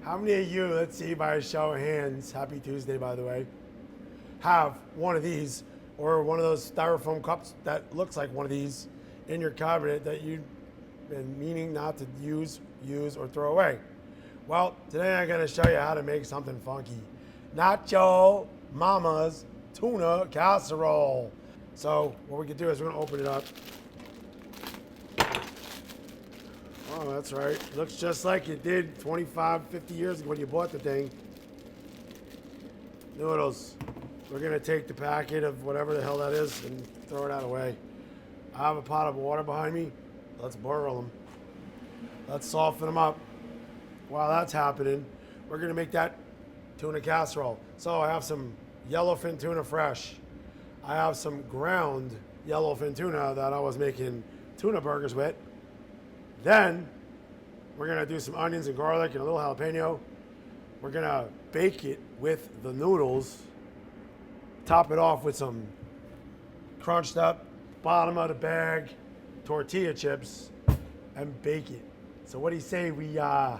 How many of you, let's see by a show of hands, happy Tuesday by the way, have one of these or one of those styrofoam cups that looks like one of these in your cabinet that you've been meaning not to use, or throw away? Well, today I'm going to show you how to make something funky. Nacho Mama's Tuna Casserole. So what we can do is we're going to open it up. Oh, that's right. Looks just like it did 25, 50 years ago when you bought the thing. Noodles. We're going to take the packet of whatever the hell that is and throw it out away. I have a pot of water behind me. Let's boil them. Let's soften them up. While that's happening, we're going to make that tuna casserole. So I have some yellowfin tuna fresh. I have some ground yellowfin tuna that I was making tuna burgers with. Then we're gonna do some onions and garlic and a little jalapeno. We're gonna bake it with the noodles. Top it off with some crunched up bottom of the bag tortilla chips and bake it. So what do you say we, I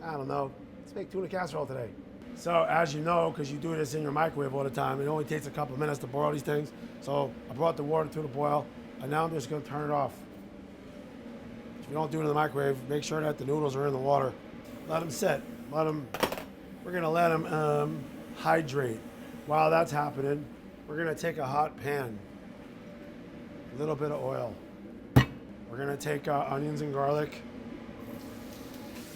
don't know, let's make tuna casserole today. So as you know, because you do this in your microwave all the time, it only takes a couple of minutes to boil these things. So I brought the water to the boil and now I'm just gonna turn it off. If you don't do it in the microwave, make sure that the noodles are in the water. Let them sit. We're gonna let them hydrate. While that's happening, we're gonna take a hot pan, a little bit of oil. We're gonna take onions and garlic.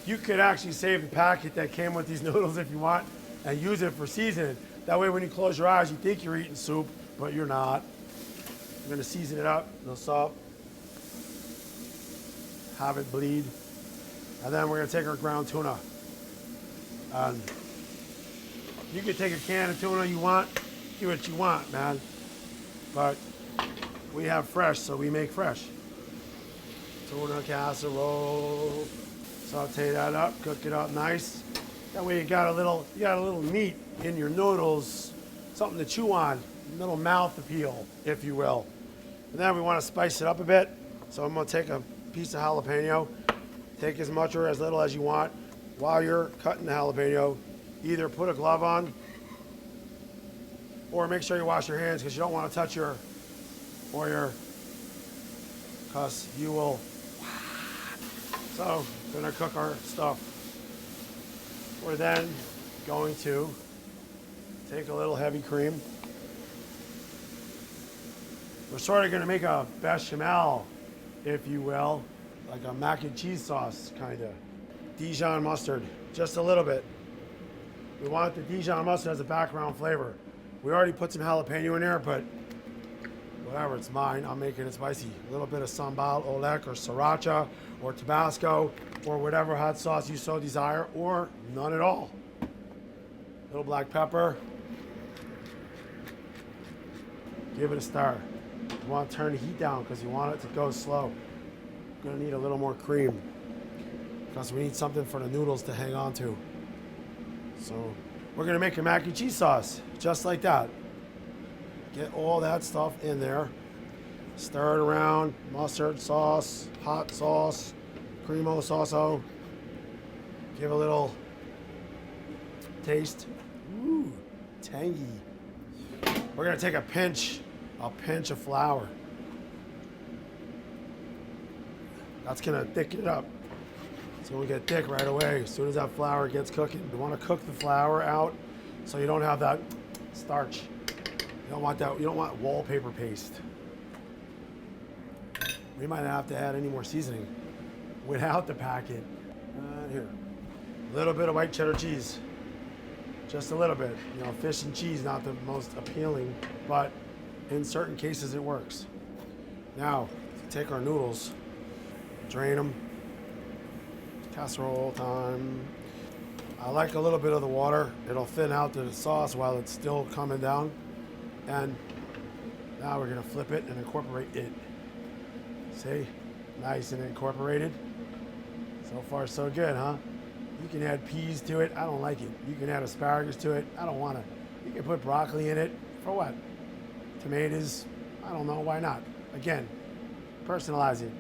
You could actually save the packet that came with these noodles if you want and use it for seasoning. That way when you close your eyes, you think you're eating soup, but you're not. We're gonna season it up, a little salt. Have it bleed, and then we're gonna take our ground tuna. And you can take a can of tuna you want, do what you want, man. But we have fresh, so we make fresh. Tuna casserole. Saute that up, cook it up nice. That way you got a little meat in your noodles, something to chew on, a little mouth appeal, if you will. And then we want to spice it up a bit, so I'm gonna take a piece of jalapeno. Take as much or as little as you want. While you're cutting the jalapeno, either put a glove on or make sure you wash your hands because you don't want to touch your because you will. So we're gonna cook our stuff. We're then going to take a little heavy cream. We're sort of gonna make a bechamel, if you will, like a mac and cheese sauce, kind of. Dijon mustard, just a little bit. We want the Dijon mustard as a background flavor. We already put some jalapeno in there, but whatever, it's mine. I'm making it spicy. A little bit of sambal oelek or sriracha or Tabasco or whatever hot sauce you so desire, or none at all. A little black pepper. Give it a stir. You want to turn the heat down because you want it to go slow. You're gonna need a little more cream because we need something for the noodles to hang on to. So we're gonna make a mac and cheese sauce, just like that. Get all that stuff in there. Stir it around, mustard sauce, hot sauce, cremo sauce. Give a little taste. Ooh, tangy. We're gonna take a pinch of flour. That's gonna thicken it up. It's gonna get thick right away as soon as that flour gets cooking. You wanna cook the flour out so you don't have that starch. You don't want that, you don't want wallpaper paste. We might not have to add any more seasoning without the packet. Here, a little bit of white cheddar cheese. Just a little bit. You know, fish and cheese, not the most appealing, but in certain cases it works. Now, take our noodles, drain them. Casserole time. I like a little bit of the water. It'll thin out the sauce while it's still coming down. And now we're gonna flip it and incorporate it. See? Nice and incorporated. So far so good, huh? You can add peas to it. I don't like it. You can add asparagus to it. I don't want to. You can put broccoli in it. For what? Tomatoes. I don't know. Why not? Again, Personalize it.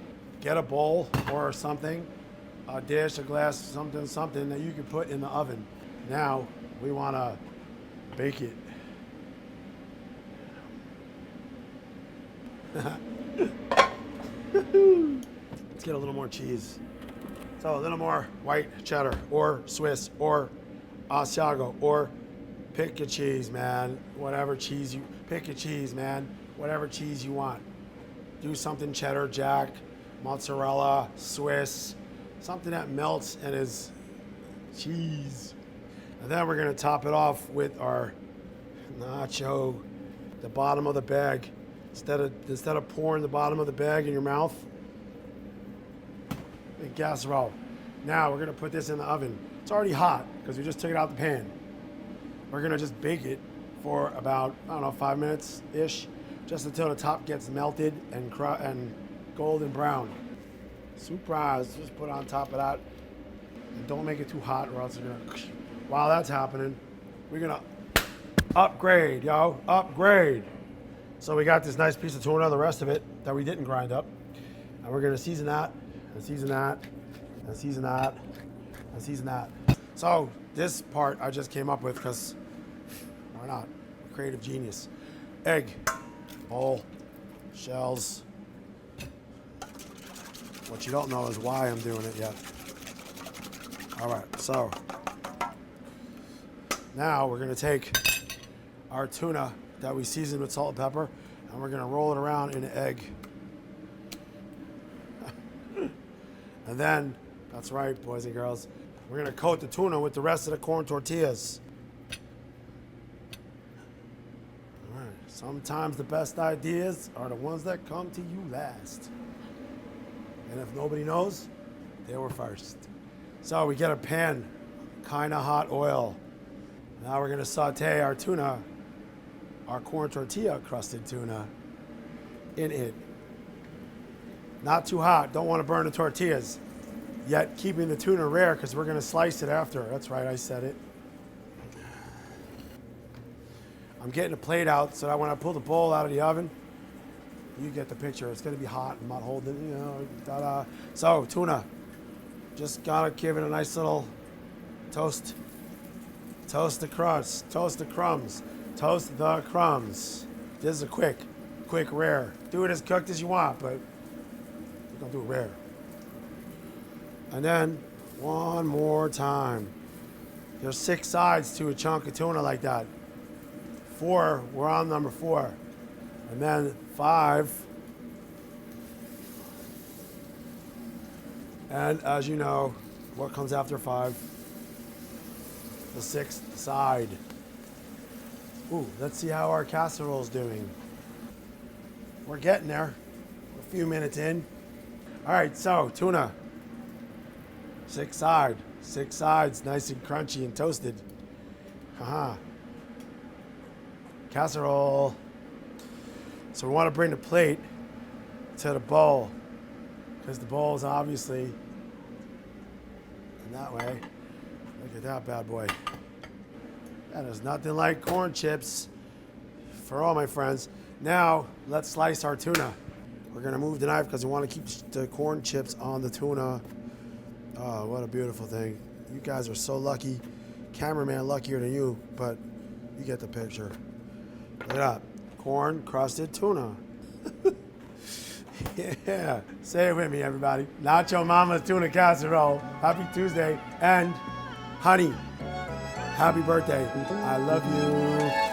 Get a bowl or something, a dish, a glass, something that you can put in the oven. Now we want to bake it. Let's get a little more cheese. So a little more white cheddar or Swiss or Asiago or pick your cheese, man. Whatever cheese you pick your cheese, man. Whatever cheese you want. Do something cheddar, jack, mozzarella, Swiss, something that melts and is cheese. And then we're gonna top it off with our nacho, the bottom of the bag. Instead of pouring the bottom of the bag in your mouth, big casserole. Now we're gonna put this in the oven. It's already hot because we just took it out the pan. We're gonna just bake it for about, I don't know, 5 minutes-ish, just until the top gets melted and golden brown. Surprise, just put it on top of that. And don't make it too hot or else you're gonna, while that's happening, we're gonna upgrade, yo, upgrade. So we got this nice piece of tuna, the rest of it that we didn't grind up. And we're gonna season that, and season that, and season that, and season that. So this part I just came up with because why not? Creative genius. Egg, bowl, shells. What you don't know is why I'm doing it yet. All right, so now we're gonna take our tuna that we seasoned with salt and pepper, and we're gonna roll it around in an egg. And then, that's right, boys and girls, we're gonna coat the tuna with the rest of the corn tortillas. All right, sometimes the best ideas are the ones that come to you last. And if nobody knows, they were first. So we get a pan, kinda hot oil. Now we're gonna saute our tuna, our corn tortilla crusted tuna, in it. Not too hot, don't wanna burn the tortillas. Yet keeping the tuna rare because we're gonna slice it after. That's right, I said it. I'm getting a plate out so that when I pull the bowl out of the oven, you get the picture. It's gonna be hot. I'm not holding, you know, ta-da. So tuna, just gotta give it a nice little toast. Toast the crust, toast the crumbs, toast the crumbs. This is a quick, rare. Do it as cooked as you want, but we're gonna do it rare. And then one more time. There's 6 sides to a chunk of tuna like that. 4, we're on number 4. And then 5. And as you know, what comes after 5? The 6th side. Ooh, let's see how our casserole's doing. We're getting there. We're a few minutes in. All right, so tuna. 6 sides, nice and crunchy and toasted. Haha. Casserole. So we want to bring the plate to the bowl because the bowl is obviously in that way. Look at that bad boy. That is nothing like corn chips for all my friends. Now let's slice our tuna. We're gonna move the knife because we want to keep the corn chips on the tuna. Oh, what a beautiful thing. You guys are so lucky. Cameraman luckier than you, but you get the picture. Look at that. Corn crusted tuna. Yeah. Say it with me, everybody. Nacho Mama's Tuna Casserole. Happy Tuesday. And, honey, happy birthday. I love you.